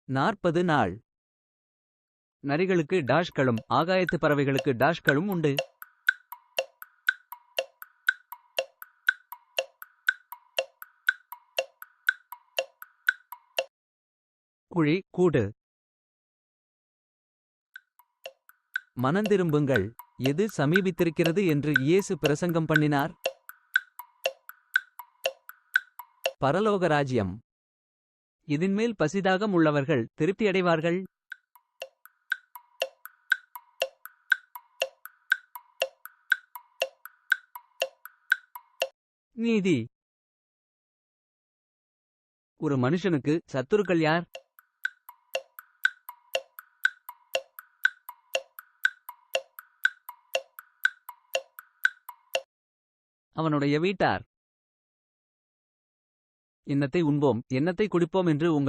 40 நாள். நரிகளுக்கு டாஷ்களும் ஆகாயத்து பறவைகளுக்கு டாஷ்களும் உண்டு. குழி கூடு. மனந்திரும்புங்கள், எது சமீபித்திருக்கிறது என்று இயேசு பிரசங்கம் பண்ணினார்? பரலோக ராஜ்யம். இதன்மேல் பசிதாகம் உள்ளவர்கள் திருப்தியடைவார்கள். நீதி. ஒரு மனுஷனுக்கு சத்துருக்கள் யார்? அவனுடைய வீட்டார். என்னத்தை உண்போம் என்னத்தை குடிப்போம் என்று உங்கள்